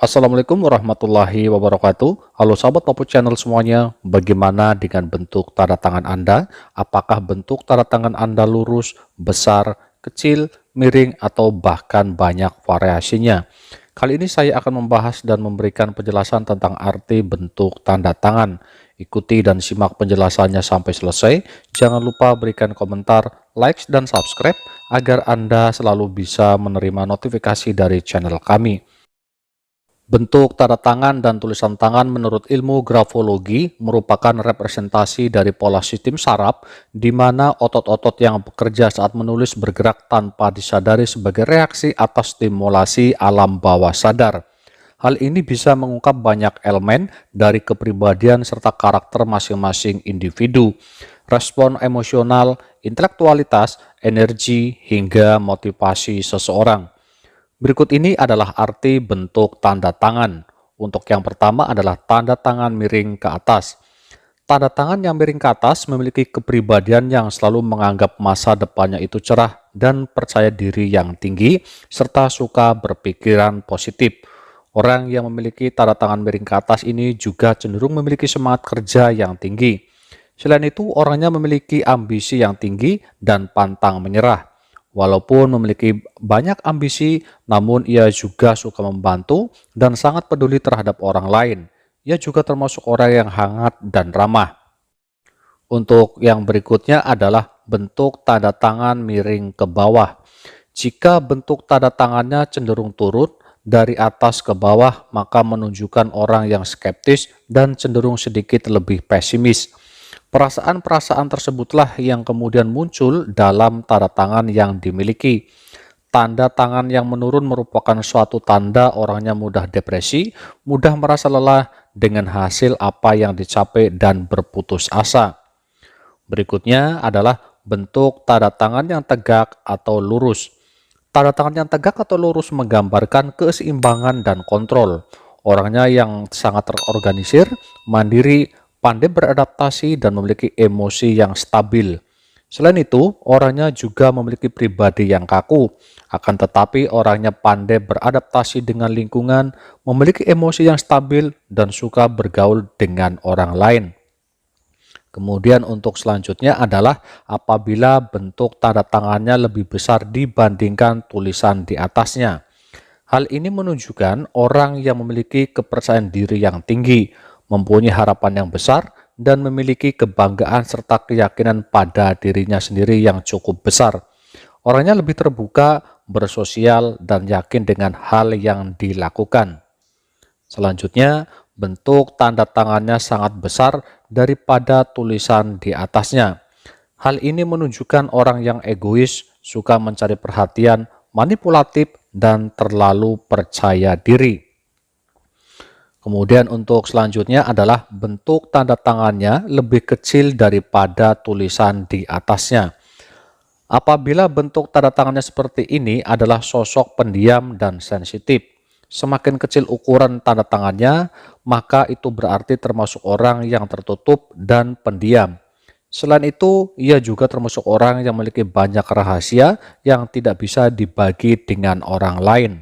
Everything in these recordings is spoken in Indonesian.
Assalamualaikum warahmatullahi wabarakatuh. Halo sahabat Papua Channel semuanya, bagaimana dengan bentuk tanda tangan Anda? Apakah bentuk tanda tangan Anda lurus, besar, kecil, miring, atau bahkan banyak variasinya? Kali ini saya akan membahas dan memberikan penjelasan tentang arti bentuk tanda tangan. Ikuti dan simak penjelasannya sampai selesai. Jangan lupa berikan komentar, like, dan subscribe agar Anda selalu bisa menerima notifikasi dari channel kami. Bentuk tanda tangan dan tulisan tangan menurut ilmu grafologi merupakan representasi dari pola sistem saraf di mana otot-otot yang bekerja saat menulis bergerak tanpa disadari sebagai reaksi atas stimulasi alam bawah sadar. Hal ini bisa mengungkap banyak elemen dari kepribadian serta karakter masing-masing individu, respon emosional, intelektualitas, energi, hingga motivasi seseorang. Berikut ini adalah arti bentuk tanda tangan. Untuk yang pertama adalah tanda tangan miring ke atas. Tanda tangan yang miring ke atas memiliki kepribadian yang selalu menganggap masa depannya itu cerah dan percaya diri yang tinggi, serta suka berpikiran positif. Orang yang memiliki tanda tangan miring ke atas ini juga cenderung memiliki semangat kerja yang tinggi. Selain itu, orangnya memiliki ambisi yang tinggi dan pantang menyerah. Walaupun memiliki banyak ambisi, namun ia juga suka membantu dan sangat peduli terhadap orang lain. Ia juga termasuk orang yang hangat dan ramah. Untuk yang berikutnya adalah bentuk tanda tangan miring ke bawah. Jika bentuk tanda tangannya cenderung turun dari atas ke bawah, maka menunjukkan orang yang skeptis dan cenderung sedikit lebih pesimis. Perasaan-perasaan tersebutlah yang kemudian muncul dalam tanda tangan yang dimiliki. Tanda tangan yang menurun merupakan suatu tanda orangnya mudah depresi, mudah merasa lelah dengan hasil apa yang dicapai dan berputus asa. Berikutnya adalah bentuk tanda tangan yang tegak atau lurus. Tanda tangan yang tegak atau lurus menggambarkan keseimbangan dan kontrol. Orangnya yang sangat terorganisir, mandiri, pandai beradaptasi, dan memiliki emosi yang stabil. Selain itu, orangnya juga memiliki pribadi yang kaku. Akan tetapi, orangnya pandai beradaptasi dengan lingkungan, memiliki emosi yang stabil, dan suka bergaul dengan orang lain. Kemudian untuk selanjutnya adalah apabila bentuk tanda tangannya lebih besar dibandingkan tulisan di atasnya. Hal ini menunjukkan orang yang memiliki kepercayaan diri yang tinggi, mempunyai harapan yang besar, dan memiliki kebanggaan serta keyakinan pada dirinya sendiri yang cukup besar. Orangnya lebih terbuka, bersosial, dan yakin dengan hal yang dilakukan. Selanjutnya, bentuk tanda tangannya sangat besar daripada tulisan di atasnya. Hal ini menunjukkan orang yang egois, suka mencari perhatian, manipulatif, dan terlalu percaya diri. Kemudian untuk selanjutnya adalah bentuk tanda tangannya lebih kecil daripada tulisan di atasnya. Apabila bentuk tanda tangannya seperti ini adalah sosok pendiam dan sensitif. Semakin kecil ukuran tanda tangannya, maka itu berarti termasuk orang yang tertutup dan pendiam. Selain itu, ia juga termasuk orang yang memiliki banyak rahasia yang tidak bisa dibagi dengan orang lain.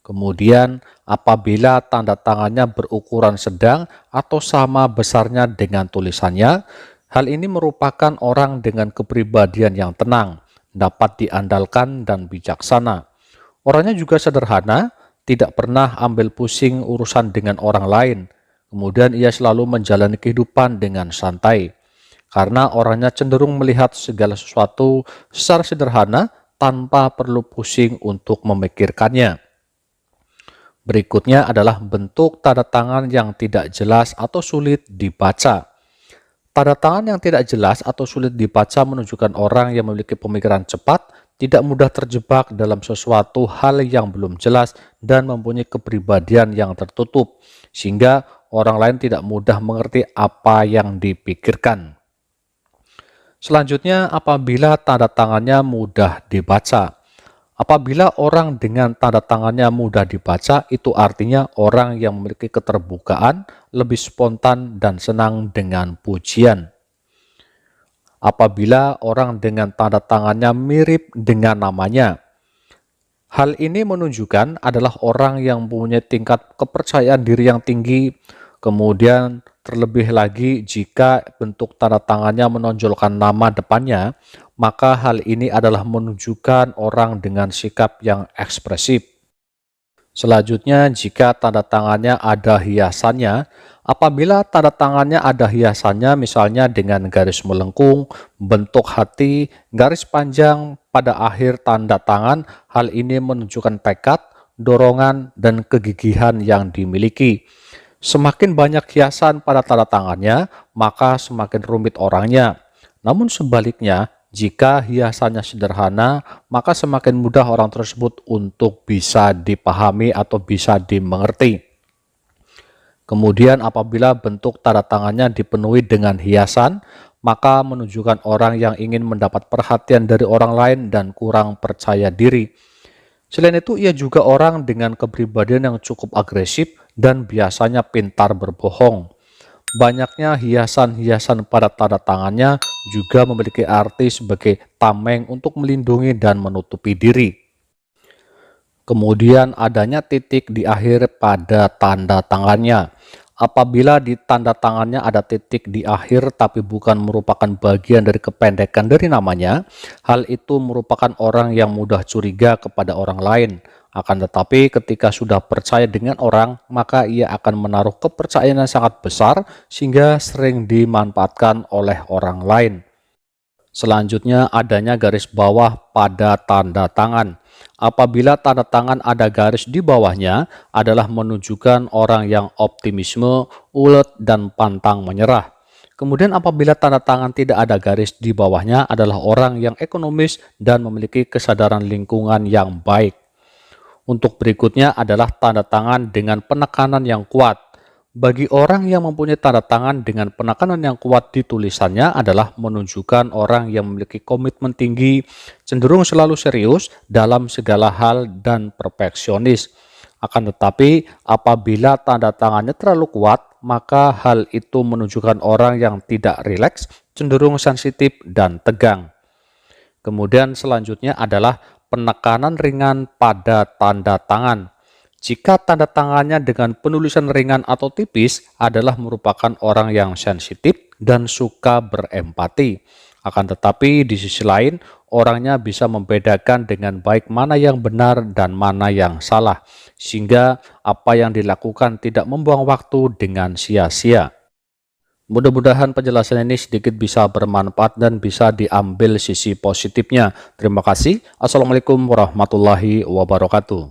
Kemudian, apabila tanda tangannya berukuran sedang atau sama besarnya dengan tulisannya, hal ini merupakan orang dengan kepribadian yang tenang, dapat diandalkan dan bijaksana. Orangnya juga sederhana, tidak pernah ambil pusing urusan dengan orang lain. Kemudian ia selalu menjalani kehidupan dengan santai. Karena orangnya cenderung melihat segala sesuatu secara sederhana tanpa perlu pusing untuk memikirkannya. Berikutnya adalah bentuk tanda tangan yang tidak jelas atau sulit dibaca. Tanda tangan yang tidak jelas atau sulit dibaca menunjukkan orang yang memiliki pemikiran cepat, tidak mudah terjebak dalam sesuatu hal yang belum jelas, dan mempunyai kepribadian yang tertutup, sehingga orang lain tidak mudah mengerti apa yang dipikirkan. Selanjutnya, apabila tanda tangannya mudah dibaca. Apabila orang dengan tanda tangannya mudah dibaca, itu artinya orang yang memiliki keterbukaan, lebih spontan, dan senang dengan pujian. Apabila orang dengan tanda tangannya mirip dengan namanya, Hal ini menunjukkan adalah orang yang punya tingkat kepercayaan diri yang tinggi. Kemudian terlebih lagi jika bentuk tanda tangannya menonjolkan nama depannya, maka hal ini adalah menunjukkan orang dengan sikap yang ekspresif. Selanjutnya, jika tanda tangannya ada hiasannya, apabila tanda tangannya ada hiasannya misalnya dengan garis melengkung, bentuk hati, garis panjang pada akhir tanda tangan, hal ini menunjukkan tekad, dorongan, dan kegigihan yang dimiliki. Semakin banyak hiasan pada tanda tangannya, maka semakin rumit orangnya. Namun sebaliknya, jika hiasannya sederhana, maka semakin mudah orang tersebut untuk bisa dipahami atau bisa dimengerti. Kemudian apabila bentuk tanda tangannya dipenuhi dengan hiasan, maka menunjukkan orang yang ingin mendapat perhatian dari orang lain dan kurang percaya diri. Selain itu, ia juga orang dengan kepribadian yang cukup agresif dan biasanya pintar berbohong. Banyaknya hiasan-hiasan pada tanda tangannya juga memiliki arti sebagai tameng untuk melindungi dan menutupi diri. Kemudian adanya titik di akhir pada tanda tangannya. Apabila di tanda tangannya ada titik di akhir tapi bukan merupakan bagian dari kependekan dari namanya, hal itu merupakan orang yang mudah curiga kepada orang lain. Akan tetapi ketika sudah percaya dengan orang, maka ia akan menaruh kepercayaan yang sangat besar sehingga sering dimanfaatkan oleh orang lain. Selanjutnya adanya garis bawah pada tanda tangan. Apabila tanda tangan ada garis di bawahnya adalah menunjukkan orang yang optimisme, ulet, dan pantang menyerah. Kemudian apabila tanda tangan tidak ada garis di bawahnya adalah orang yang ekonomis dan memiliki kesadaran lingkungan yang baik. Untuk berikutnya adalah tanda tangan dengan penekanan yang kuat. Bagi orang yang mempunyai tanda tangan dengan penekanan yang kuat di tulisannya adalah menunjukkan orang yang memiliki komitmen tinggi, cenderung selalu serius dalam segala hal dan perfeksionis. Akan tetapi apabila tanda tangannya terlalu kuat, maka hal itu menunjukkan orang yang tidak rileks, cenderung sensitif dan tegang. Kemudian selanjutnya adalah penekanan ringan pada tanda tangan. Jika tanda tangannya dengan penulisan ringan atau tipis adalah merupakan orang yang sensitif dan suka berempati. Akan tetapi di sisi lain, orangnya bisa membedakan dengan baik mana yang benar dan mana yang salah. Sehingga apa yang dilakukan tidak membuang waktu dengan sia-sia. Mudah-mudahan penjelasan ini sedikit bisa bermanfaat dan bisa diambil sisi positifnya. Terima kasih. Assalamualaikum warahmatullahi wabarakatuh.